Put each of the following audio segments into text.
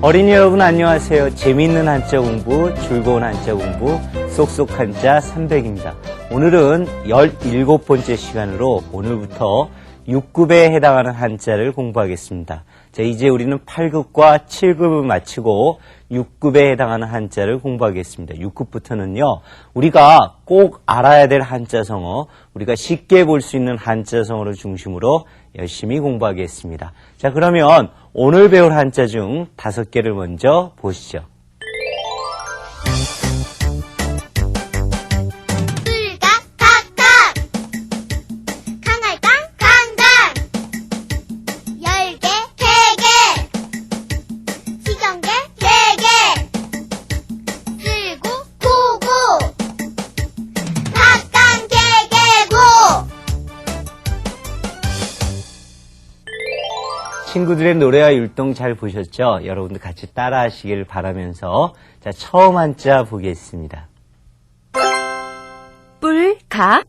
어린이 여러분 안녕하세요. 재미있는 한자 공부, 즐거운 한자 공부, 쏙쏙 한자 300입니다. 오늘은 17번째 시간으로 오늘부터 6급에 해당하는 한자를 공부하겠습니다. 자, 이제 우리는 8급과 7급을 마치고 6급에 해당하는 한자를 공부하겠습니다. 6급부터는요, 우리가 꼭 알아야 될 한자성어, 우리가 쉽게 볼 수 있는 한자성어를 중심으로 열심히 공부하겠습니다. 자, 그러면 오늘 배울 한자 중 5개를 먼저 보시죠. 친구들의 노래와 율동 잘 보셨죠? 여러분들 같이 따라 하시길 바라면서 자, 처음 한자 보겠습니다. 뿔각.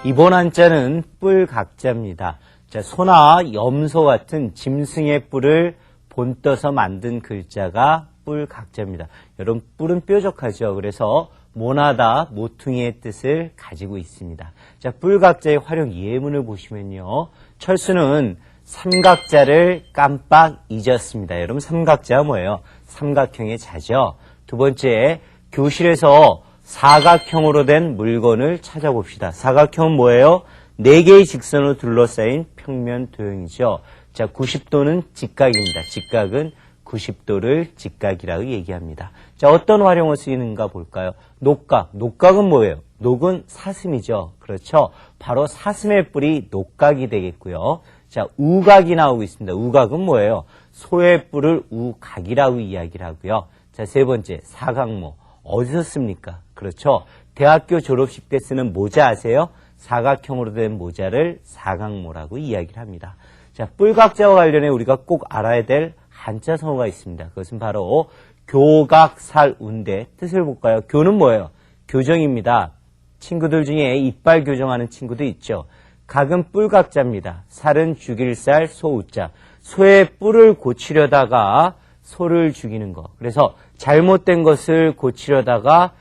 이번 한자는 뿔각자입니다. 자, 소나 염소 같은 짐승의 뿔을 본떠서 만든 글자가 뿔각자입니다. 여러분, 뿔은 뾰족하죠. 그래서 모나다, 모퉁이의 뜻을 가지고 있습니다. 자, 뿔각자의 활용 예문을 보시면요. 철수는 삼각자를 깜빡 잊었습니다. 여러분, 삼각자가 뭐예요? 삼각형의 자죠. 두 번째, 교실에서 사각형으로 된 물건을 찾아봅시다. 사각형은 뭐예요? 4개의 직선으로 둘러싸인 평면 도형이죠. 자, 90도는 직각입니다. 직각은 90도를 직각이라고 얘기합니다. 자, 어떤 활용을 쓰이는가 볼까요? 녹각. 녹각은 뭐예요? 녹은 사슴이죠. 그렇죠? 바로 사슴의 뿔이 녹각이 되겠고요. 자, 우각이 나오고 있습니다. 우각은 뭐예요? 소의 뿔을 우각이라고 이야기를 하고요. 자, 세 번째, 사각모. 어디서 씁니까? 그렇죠? 대학교 졸업식 때 쓰는 모자 아세요? 사각형으로 된 모자를 사각모라고 이야기를 합니다. 자, 뿔각자와 관련해 우리가 꼭 알아야 될 한자성어가 있습니다. 그것은 바로 교각살운데 뜻을 볼까요? 교는 뭐예요? 교정입니다. 친구들 중에 이빨 교정하는 친구도 있죠. 각은 뿔각자입니다. 살은 죽일 살, 소우자. 소의 뿔을 고치려다가 소를 죽이는 거. 그래서 잘못된 것을 고치려다가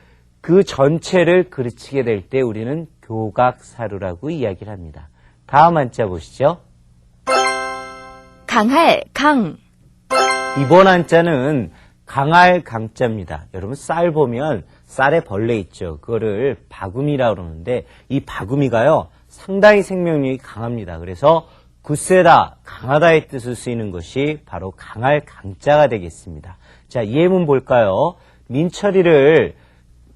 그 전체를 그르치게 될 때 우리는 교각사루라고 이야기를 합니다. 다음 한자 보시죠. 강할, 강. 이번 한자는 강할 강자입니다. 여러분, 쌀 보면 쌀에 벌레 있죠. 그거를 바구미라고 그러는데 이 바구미가요, 상당히 생명력이 강합니다. 그래서 굳세다, 강하다의 뜻을 쓰이는 것이 바로 강할 강자가 되겠습니다. 자, 예문 볼까요? 민철이를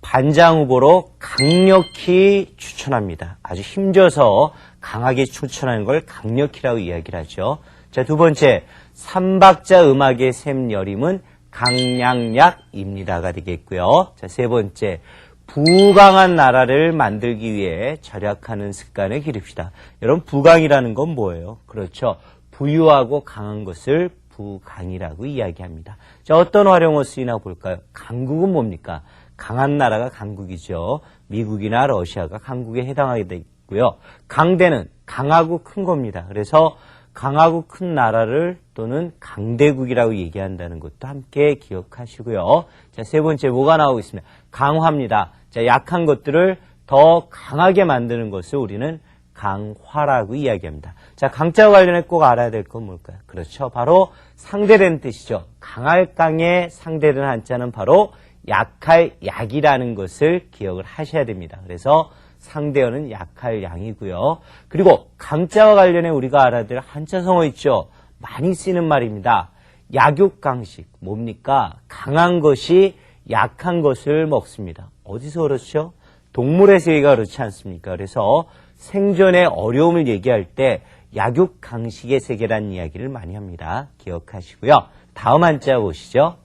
반장 후보로 강력히 추천합니다. 아주 힘줘서 강하게 추천하는 걸 강력히라고 이야기를 하죠. 자, 두 번째, 삼박자 음악의 샘여림은 강량약입니다가 되겠고요. 자, 세 번째, 부강한 나라를 만들기 위해 절약하는 습관을 기릅시다. 여러분, 부강이라는 건 뭐예요? 그렇죠. 부유하고 강한 것을 부강이라고 이야기합니다. 자, 어떤 활용어 쓰이나 볼까요? 강국은 뭡니까? 강한 나라가 강국이죠. 미국이나 러시아가 강국에 해당하게 되고요. 강대는 강하고 큰 겁니다. 그래서 강하고 큰 나라를 또는 강대국이라고 얘기한다는 것도 함께 기억하시고요. 자, 세 번째 뭐가 나오고 있습니다. 강화입니다. 자, 약한 것들을 더 강하게 만드는 것을 우리는 강화라고 이야기합니다. 자, 강자와 관련해 꼭 알아야 될 건 뭘까요? 그렇죠. 바로 상대되는 뜻이죠. 강할 강에 상대되는 한자는 바로 약할 약이라는 것을 기억을 하셔야 됩니다. 그래서 상대어는 약할 양이고요. 그리고 강자와 관련해 우리가 알아야 될 한자성어 있죠. 많이 쓰이는 말입니다. 약육강식. 뭡니까? 강한 것이 약한 것을 먹습니다. 어디서 그렇죠? 동물에서 얘기가 그렇지 않습니까? 그래서 생존의 어려움을 얘기할 때 약육강식의 세계라는 이야기를 많이 합니다. 기억하시고요. 다음 한자 보시죠.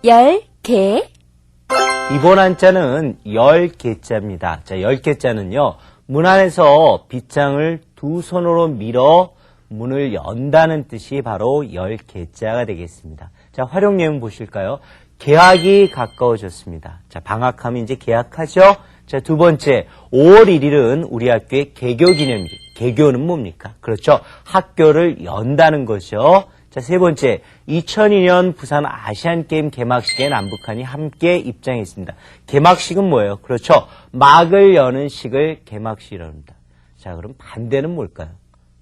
열개. 이번 한자는 열개자입니다. 자, 열개자는요, 문 안에서 빗장을 두 손으로 밀어 문을 연다는 뜻이 바로 열개자가 되겠습니다. 자, 활용 예문 보실까요? 개학이 가까워졌습니다. 자, 방학하면 이제 개학하죠? 자, 두 번째, 5월 1일은 우리 학교의 개교 기념일. 개교는 뭡니까? 그렇죠. 학교를 연다는 거죠. 자, 자, 세 번째, 2002년 부산 아시안게임 개막식에 남북한이 함께 입장했습니다. 개막식은 뭐예요? 그렇죠. 막을 여는 식을 개막식이라고 합니다. 자, 그럼 반대는 뭘까요?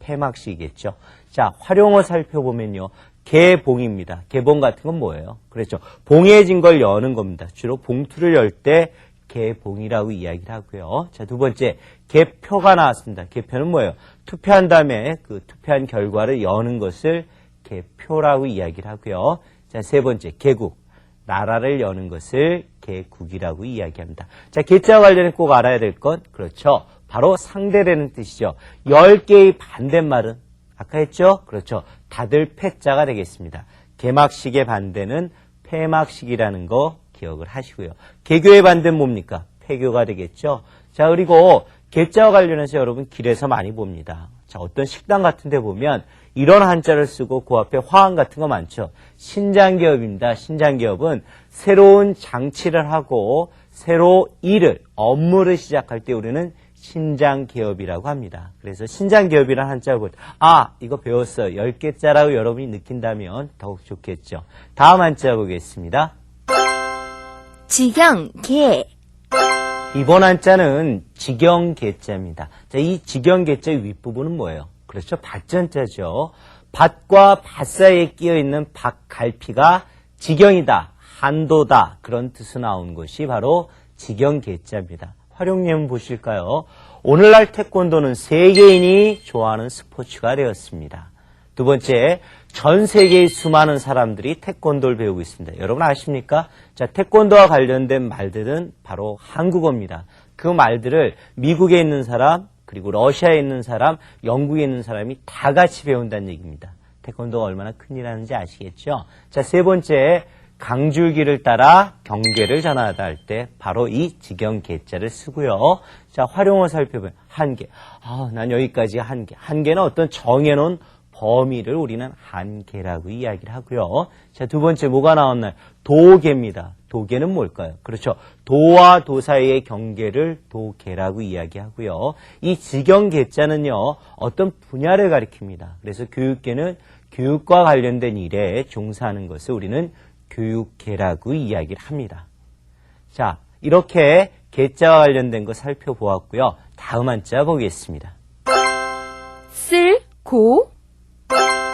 폐막식이겠죠. 자, 활용어 살펴보면요. 개봉입니다. 개봉 같은 건 뭐예요? 그렇죠. 봉해진 걸 여는 겁니다. 주로 봉투를 열 때 개봉이라고 이야기를 하고요. 자, 두 번째, 개표가 나왔습니다. 개표는 뭐예요? 투표한 다음에 그 투표한 결과를 여는 것을 개표라고 이야기를 하고요. 자, 세 번째, 개국. 나라를 여는 것을 개국이라고 이야기합니다. 자, 개자와 관련해 꼭 알아야 될 건, 그렇죠. 바로 상대라는 뜻이죠. 10개의 반대말은, 아까 했죠? 그렇죠. 다들 패자가 되겠습니다. 개막식의 반대는 폐막식이라는 거 기억을 하시고요. 개교의 반대는 뭡니까? 폐교가 되겠죠. 자, 그리고 개자와 관련해서 여러분 길에서 많이 봅니다. 자, 어떤 식당 같은 데 보면 이런 한자를 쓰고 그 앞에 화환 같은 거 많죠. 신장기업입니다. 신장기업은 새로운 장치를 하고 새로 일을, 업무를 시작할 때 우리는 신장기업이라고 합니다. 그래서 신장기업이라는 한자를 볼 때, 아, 이거 배웠어요. 10개자라고 여러분이 느낀다면 더욱 좋겠죠. 다음 한자 보겠습니다. 직영개. 이번 한자는 직영개자입니다. 자, 이 직영개자의 윗부분은 뭐예요? 그렇죠. 밭전자죠. 밭과 밭 사이에 끼어있는 밭갈피가 직영이다, 한도다, 그런 뜻으로 나온 것이 바로 직영개자입니다. 활용 예문 보실까요? 오늘날 태권도는 세계인이 좋아하는 스포츠가 되었습니다. 두 번째, 전 세계의 수많은 사람들이 태권도를 배우고 있습니다. 여러분 아십니까? 자, 태권도와 관련된 말들은 바로 한국어입니다. 그 말들을 미국에 있는 사람, 그리고 러시아에 있는 사람, 영국에 있는 사람이 다 같이 배운다는 얘기입니다. 태권도가 얼마나 큰일하는지 아시겠죠? 자, 세 번째, 강줄기를 따라 경계를 전하다 할 때 바로 이 직영개자를 쓰고요. 자, 활용어 살펴보면 한계. 난 여기까지 한계. 한계는 어떤 정해놓은 범위를 우리는 한계라고 이야기를 하고요. 자, 두 번째 뭐가 나왔나요? 도계입니다. 도계는 뭘까요? 그렇죠. 도와 도 사이의 경계를 도계라고 이야기하고요. 이 직영개자는요, 어떤 분야를 가리킵니다. 그래서 교육계는 교육과 관련된 일에 종사하는 것을 우리는 교육계라고 이야기를 합니다. 자, 이렇게 개자와 관련된 거 살펴보았고요. 다음 한자 보겠습니다. 쓸고.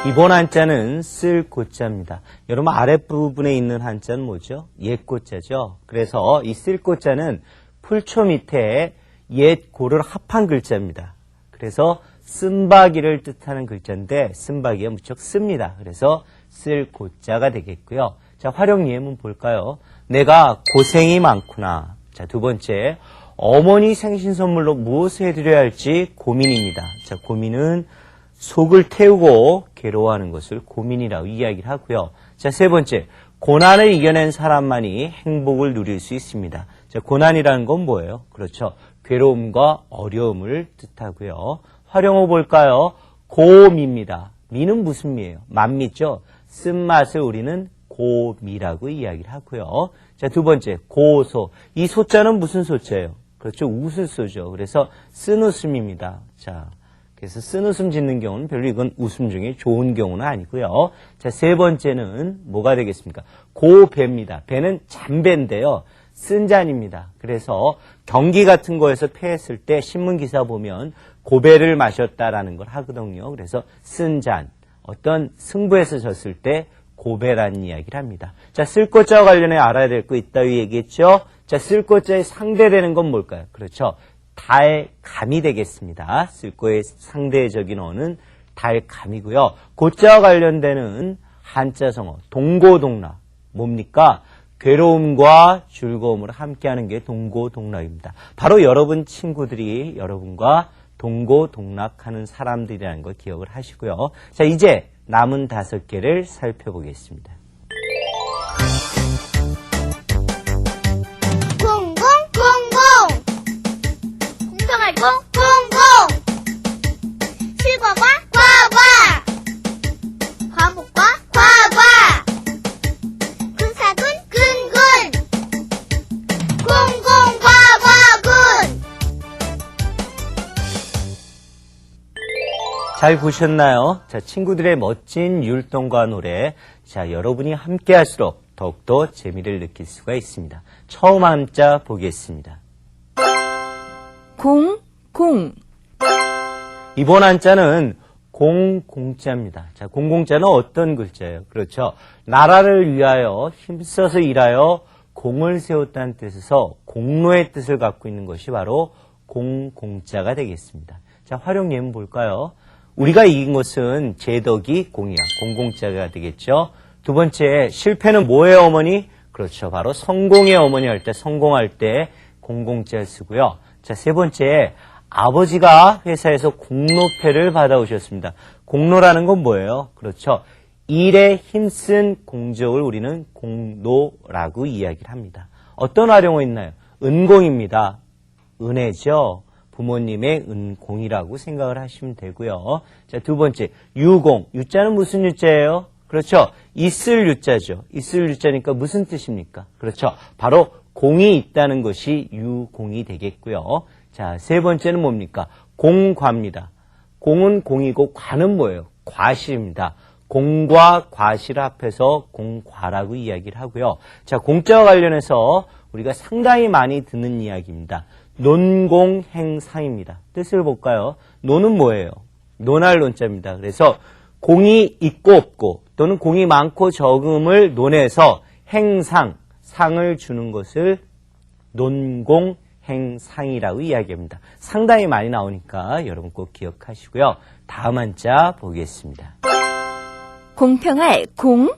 이번 한자는 쓸고자입니다. 여러분 아랫부분에 있는 한자는 뭐죠? 옛고자죠. 그래서 이 쓸고자는 풀초 밑에 옛고를 합한 글자입니다. 그래서 쓴바귀를 뜻하는 글자인데 쓴바귀가 무척 씁니다. 그래서 쓸고자가 되겠고요. 자, 활용 예문 볼까요? 내가 고생이 많구나. 자, 두 번째, 어머니 생신 선물로 무엇을 해드려야 할지 고민입니다. 자, 고민은 속을 태우고 괴로워하는 것을 고민이라고 이야기를 하고요. 자, 세 번째, 고난을 이겨낸 사람만이 행복을 누릴 수 있습니다. 자, 고난이라는 건 뭐예요? 그렇죠. 괴로움과 어려움을 뜻하고요. 활용어 볼까요? 고미입니다. 미는 무슨 미예요? 만미죠. 쓴맛을 우리는 고미라고 이야기를 하고요. 자, 두 번째, 고소. 이 소자는 무슨 소자예요? 그렇죠. 웃을소죠. 그래서 쓴웃음입니다. 자, 그래서 쓴웃음 짓는 경우는 별로 이건 웃음 중에 좋은 경우는 아니고요. 자, 세 번째는 뭐가 되겠습니까? 고배입니다. 배는 잠배인데요. 쓴 잔입니다. 그래서 경기 같은 거에서 패했을 때 신문 기사 보면 고배를 마셨다라는 걸 하거든요. 그래서 쓴 잔. 어떤 승부에서 졌을 때 고배라는 이야기를 합니다. 자, 쓸고자와 관련해 알아야 될 거 있다고 얘기했죠? 자, 쓸고자의 상대되는 건 뭘까요? 그렇죠. 달감이 되겠습니다. 쓸고의 상대적인 어는 달감이고요. 고자와 관련되는 한자성어 동고동락. 뭡니까? 괴로움과 즐거움을 함께하는 게 동고동락입니다. 바로 여러분 친구들이 여러분과 동고동락하는 사람들이라는 걸 기억을 하시고요. 자, 이제 남은 5개를 살펴보겠습니다. 공공할 공공 실과과 과과 과목과 과과 군사군 군군 공공과과군. 잘 보셨나요? 자, 친구들의 멋진 율동과 노래. 자, 여러분이 함께 할수록 더욱더 재미를 느낄 수가 있습니다. 처음 한자 보겠습니다. 공, 공. 이번 한자는 공자입니다. 자, 공자는 어떤 글자예요? 그렇죠. 나라를 위하여 힘써서 일하여 공을 세웠다는 뜻에서 공로의 뜻을 갖고 있는 것이 바로 공자가 되겠습니다. 자, 활용 예문 볼까요? 우리가 이긴 것은 제덕이 공이야. 공자가 되겠죠. 두 번째, 실패는 뭐의 어머니? 그렇죠. 바로 성공의 어머니 할 때, 성공할 때 공자를 쓰고요. 자, 세 번째, 아버지가 회사에서 공로패를 받아오셨습니다. 공로라는 건 뭐예요? 그렇죠. 일에 힘쓴 공적을 우리는 공로라고 이야기를 합니다. 어떤 활용어 있나요? 은공입니다. 은혜죠. 부모님의 은공이라고 생각을 하시면 되고요. 자, 두 번째, 유공. 유자는 무슨 유자예요? 그렇죠. 있을 유자죠. 있을 유자니까 무슨 뜻입니까? 그렇죠. 바로 공이 있다는 것이 유공이 되겠고요. 자, 세 번째는 뭡니까? 공과입니다. 공은 공이고 과는 뭐예요? 과실입니다. 공과 과실을 합해서 공과라고 이야기를 하고요. 자, 공자와 관련해서 우리가 상당히 많이 듣는 이야기입니다. 논공행상입니다. 뜻을 볼까요? 논은 뭐예요? 논할 논자입니다. 그래서 공이 있고 없고 또는 공이 많고 적음을 논해서 행상, 상을 주는 것을 논공행상이라고 이야기합니다. 상당히 많이 나오니까 여러분 꼭 기억하시고요. 다음 한자 보겠습니다. 공평할 공,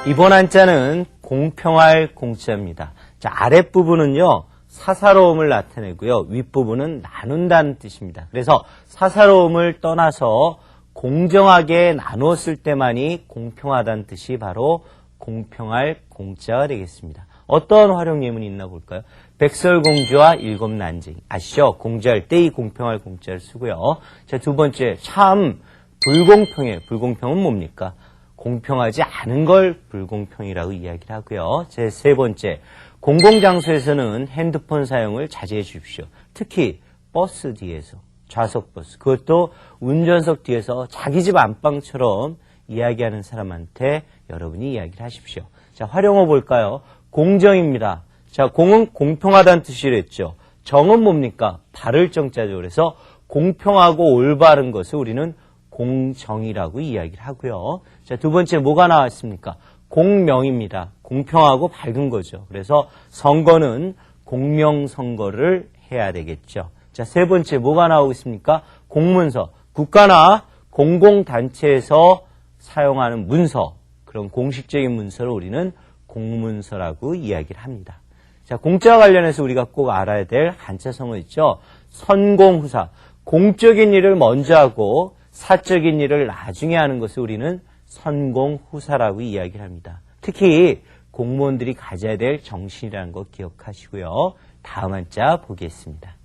이번 한자는 공평할 공자입니다. 자, 아랫부분은요, 사사로움을 나타내고요. 윗부분은 나눈다는 뜻입니다. 그래서 사사로움을 떠나서 공정하게 나누었을 때만이 공평하다는 뜻이 바로 공평할 공자가 되겠습니다. 어떤 활용 예문이 있나 볼까요? 백설공주와 일곱난쟁이. 아시죠? 공자할 때 이 공평할 공자를 쓰고요. 자, 두 번째, 참 불공평해요. 불공평은 뭡니까? 공평하지 않은 걸 불공평이라고 이야기를 하고요. 제 세 번째, 공공장소에서는 핸드폰 사용을 자제해 주십시오. 특히 버스 뒤에서, 좌석 버스, 그것도 운전석 뒤에서 자기 집 안방처럼 이야기하는 사람한테 여러분이 이야기를 하십시오. 자, 활용어 볼까요? 공정입니다. 자, 공은 공평하다는 뜻이랬죠. 정은 뭡니까? 바를 정자죠. 그래서 공평하고 올바른 것을 우리는 공정이라고 이야기를 하고요. 자, 두 번째 뭐가 나왔습니까? 공명입니다. 공평하고 밝은 거죠. 그래서 선거는 공명선거를 해야 되겠죠. 자, 세 번째 뭐가 나오고 있습니까? 공문서. 국가나 공공단체에서 사용하는 문서, 그런 공식적인 문서를 우리는 공문서라고 이야기를 합니다. 자, 공자와 관련해서 우리가 꼭 알아야 될 한자성어 있죠. 선공후사. 공적인 일을 먼저 하고 사적인 일을 나중에 하는 것을 우리는 선공후사라고 이야기를 합니다. 특히 공무원들이 가져야 될 정신이라는 거 기억하시고요. 다음 한자 보겠습니다.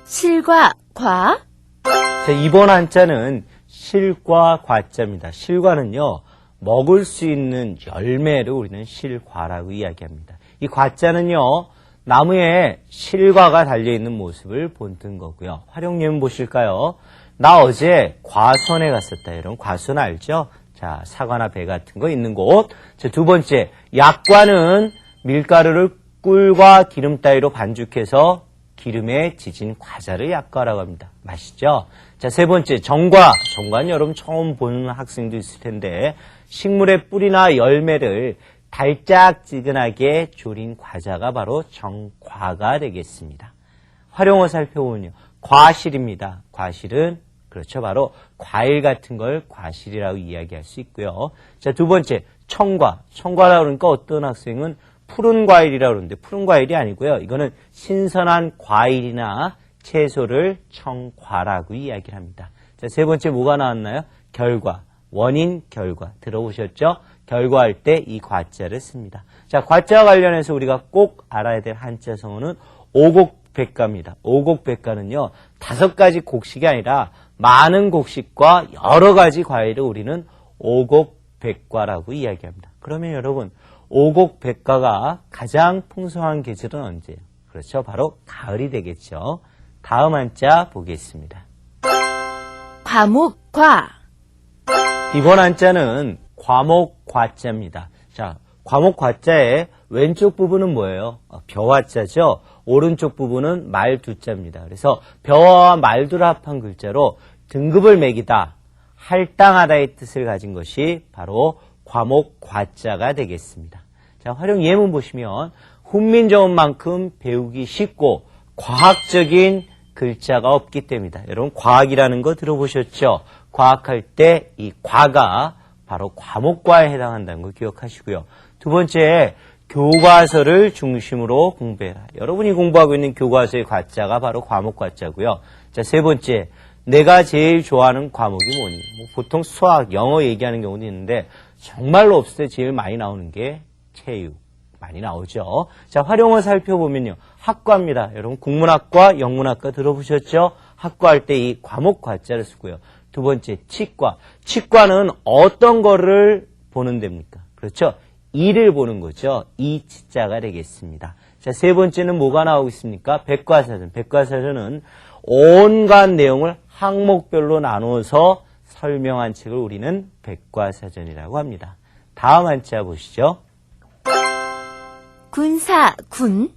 실과 과, 자, 이번 한자는 실과 과자입니다. 실과는요, 먹을 수 있는 열매를 우리는 실과라고 이야기합니다. 이 과자는요, 나무에 실과가 달려있는 모습을 본뜬 거고요. 활용 예문 보실까요? 나 어제 과수원에 갔었다. 이런 과수원 알죠? 자, 사과나 배 같은 거 있는 곳. 자, 두 번째, 약과는 밀가루를 꿀과 기름 따위로 반죽해서 기름에 지진 과자를 약과라고 합니다. 맛있죠? 자, 세 번째, 정과. 정과는 여러분 처음 보는 학생도 있을 텐데, 식물의 뿌리나 열매를 달짝지근하게 졸인 과자가 바로 정과가 되겠습니다. 활용어 살펴보면요. 과실입니다. 과실은 그렇죠. 바로 과일 같은 걸 과실이라고 이야기할 수 있고요. 자, 두 번째, 청과. 청과라고 그러니까 어떤 학생은 푸른 과일이라고 그러는데 푸른 과일이 아니고요. 이거는 신선한 과일이나 채소를 청과라고 이야기를 합니다. 자, 세 번째 뭐가 나왔나요? 결과. 원인, 결과. 들어보셨죠? 결과할 때 이 과자를 씁니다. 자, 과자와 관련해서 우리가 꼭 알아야 될 한자성어는 오곡백과입니다. 오곡백과는요, 5가지 곡식이 아니라 많은 곡식과 여러 가지 과일을 우리는 오곡백과라고 이야기합니다. 그러면 여러분, 오곡백과가 가장 풍성한 계절은 언제예요? 그렇죠. 바로 가을이 되겠죠. 다음 한자 보겠습니다. 과목 과. 이번 한자는 과목 과자입니다. 자, 과목 과자의 왼쪽 부분은 뭐예요? 벼화자죠. 오른쪽 부분은 말두자입니다. 그래서 벼와 말두를 합한 글자로 등급을 매기다, 할당하다의 뜻을 가진 것이 바로 과목 과자가 되겠습니다. 자, 활용 예문 보시면 훈민정음만큼 배우기 쉽고 과학적인 글자가 없기 때문이다. 여러분 과학이라는 거 들어보셨죠? 과학할 때 이 과가 바로 과목과에 해당한다는 거 기억하시고요. 두 번째, 교과서를 중심으로 공부해라. 여러분이 공부하고 있는 교과서의 과자가 바로 과목 과자고요. 자, 세 번째, 내가 제일 좋아하는 과목이 뭐니? 보통 수학, 영어 얘기하는 경우도 있는데 정말로 없을 때 제일 많이 나오는 게 체육. 많이 나오죠. 자, 활용을 살펴보면요. 학과입니다. 여러분 국문학과, 영문학과 들어보셨죠? 학과할 때 이 과목 과자를 쓰고요. 두 번째, 치과. 치과는 어떤 거를 보는 데입니까? 그렇죠? 이를 보는 거죠. 이 치자가 되겠습니다. 자, 세 번째는 뭐가 나오고 있습니까? 백과사전. 백과사전은 온갖 내용을 항목별로 나누어서 설명한 책을 우리는 백과사전이라고 합니다. 다음 한자 보시죠. 군사 군.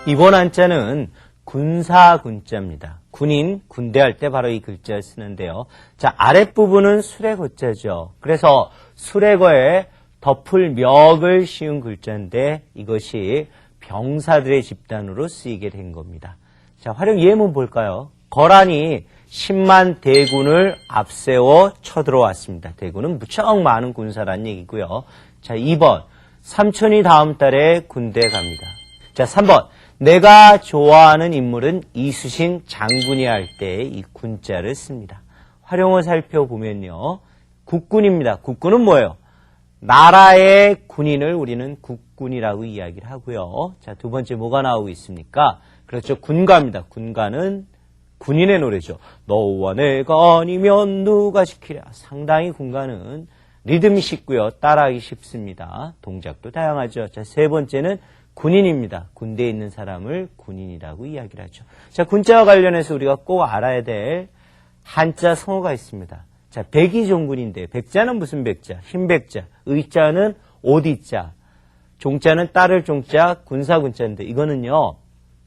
이번 한자는 군사군자입니다. 군인, 군대할 때 바로 이 글자를 쓰는데요. 자, 아랫부분은 수레거자죠. 그래서 수레거에 덮을 멱을 씌운 글자인데 이것이 병사들의 집단으로 쓰이게 된 겁니다. 자, 활용 예문 볼까요? 거란이 10만 대군을 앞세워 쳐들어왔습니다. 대군은 무척 많은 군사란 얘기고요. 자, 2번. 삼촌이 다음 달에 군대 갑니다. 자, 3번. 내가 좋아하는 인물은 이수신 장군이 할 때 이 군자를 씁니다. 활용을 살펴보면요. 국군입니다. 국군은 뭐예요? 나라의 군인을 우리는 국군이라고 이야기를 하고요. 자, 두 번째 뭐가 나오고 있습니까? 그렇죠. 군가입니다. 군가는 군인의 노래죠. 너와 내가 아니면 누가 지키랴. 상당히 군가는 리듬이 쉽고요. 따라하기 쉽습니다. 동작도 다양하죠. 자, 세 번째는 군인입니다. 군대에 있는 사람을 군인이라고 이야기를 하죠. 자, 군자와 관련해서 우리가 꼭 알아야 될 한자 성어가 있습니다. 자, 백이종군인데 백자는 무슨 백자? 흰백자. 의자는 오디자. 종자는 따를 종자, 군사군자인데 이거는요.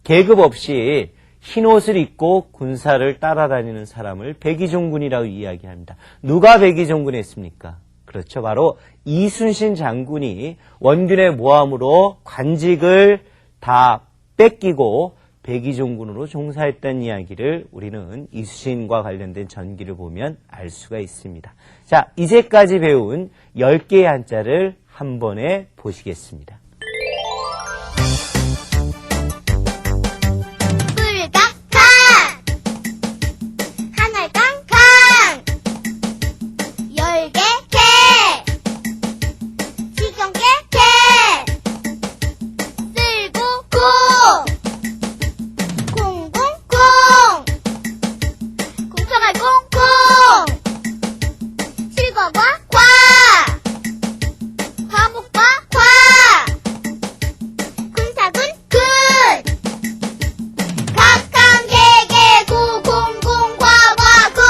계급 없이 흰옷을 입고 군사를 따라다니는 사람을 백이종군이라고 이야기합니다. 누가 백이종군을 했습니까? 그렇죠. 바로 이순신 장군이 원균의 모함으로 관직을 다 뺏기고 백이종군으로 종사했다는 이야기를 우리는 이순신과 관련된 전기를 보면 알 수가 있습니다. 자, 이제까지 배운 10개의 한자를 한 번에 보시겠습니다. 불각강, 하늘깡강, 열개 개, 지경개 개, 쓸고 고, 공공공, 공평할 공공, 실과과 과, 과목과 과, 군사군 군, 각강개개 구공공과과군.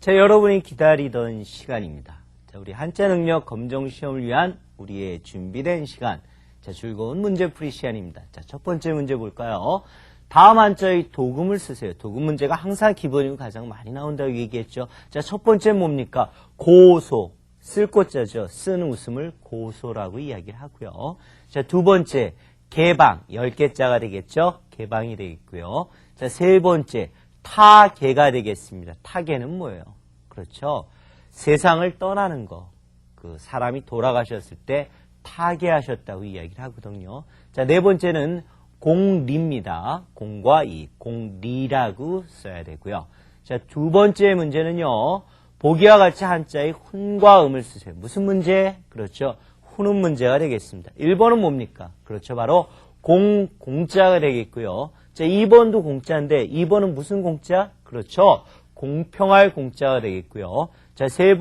자, 여러분이 기다리던 시간입니다. 자, 우리 한자 능력 검정 시험을 위한 우리의 준비된 시간. 자, 즐거운 문제풀이 시간입니다. 자, 첫 번째 문제 볼까요? 다음 한자의 도금을 쓰세요. 도금 문제가 항상 기본이고 가장 많이 나온다고 얘기했죠. 자, 첫 번째 뭡니까? 고소. 쓸 꽃자죠. 쓴 웃음을 고소라고 이야기를 하고요. 자, 두 번째 개방. 10개자가 되겠죠. 개방이 되겠고요. 자, 세 번째 타개가 되겠습니다. 타개는 뭐예요? 그렇죠. 세상을 떠나는 거. 그 사람이 돌아가셨을 때 타개하셨다고 이야기를 하거든요. 자, 네 번째는 공리입니다. 공과 이, 공리라고 써야 되고요. 자, 두 번째 문제는요. 보기와 같이 한자의 훈과 음을 쓰세요. 무슨 문제? 그렇죠. 훈음 문제가 되겠습니다. 1번은 뭡니까? 그렇죠. 바로 공자가 되겠고요. 자, 2번도 공자인데 2번은 무슨 공자? 그렇죠. 공평할 공자가 되겠고요. 자, 세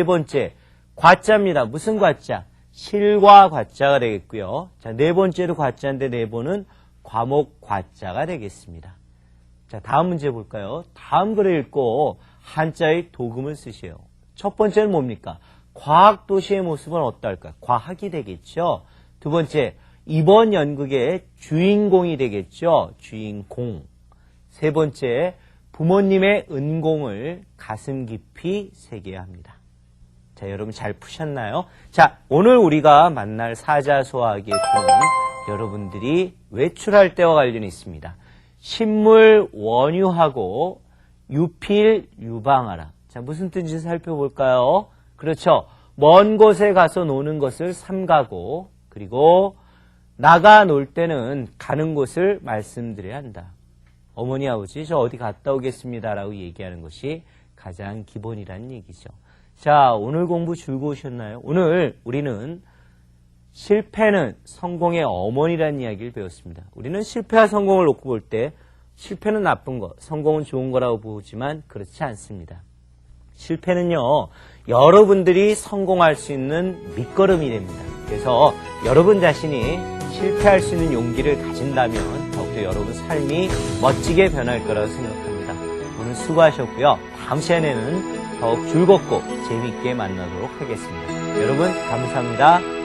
번째 과자입니다. 무슨 과자? 실과 과자가 되겠고요. 자, 네 번째로 과자인데 네 번은 과목 과자가 되겠습니다. 자, 다음 문제 볼까요? 다음 글을 읽고 한자의 도금을 쓰세요. 첫 번째는 뭡니까? 과학 도시의 모습은 어떨까요? 과학이 되겠죠. 두 번째, 이번 연극의 주인공이 되겠죠. 주인공. 세 번째, 부모님의 은공을 가슴 깊이 새겨야 합니다. 자, 여러분 잘 푸셨나요? 자, 오늘 우리가 만날 사자소화기의 구는 여러분들이 외출할 때와 관련이 있습니다. 식물 원유하고 유필 유방하라. 자, 무슨 뜻인지 살펴볼까요? 그렇죠. 먼 곳에 가서 노는 것을 삼가고, 그리고 나가 놀 때는 가는 곳을 말씀드려야 한다. 어머니, 아버지, 저 어디 갔다 오겠습니다. 라고 얘기하는 것이 가장 기본이라는 얘기죠. 자, 오늘 공부 즐거우셨나요? 오늘 우리는 실패는 성공의 어머니라는 이야기를 배웠습니다. 우리는 실패와 성공을 놓고 볼 때 실패는 나쁜 거, 성공은 좋은 거라고 보지만 그렇지 않습니다. 실패는요, 여러분들이 성공할 수 있는 밑거름이 됩니다. 그래서 여러분 자신이 실패할 수 있는 용기를 가진다면 더욱더 여러분 삶이 멋지게 변할 거라고 생각합니다. 오늘 수고하셨고요. 다음 시간에는 더욱 즐겁고 재미있게 만나도록 하겠습니다. 여러분 감사합니다.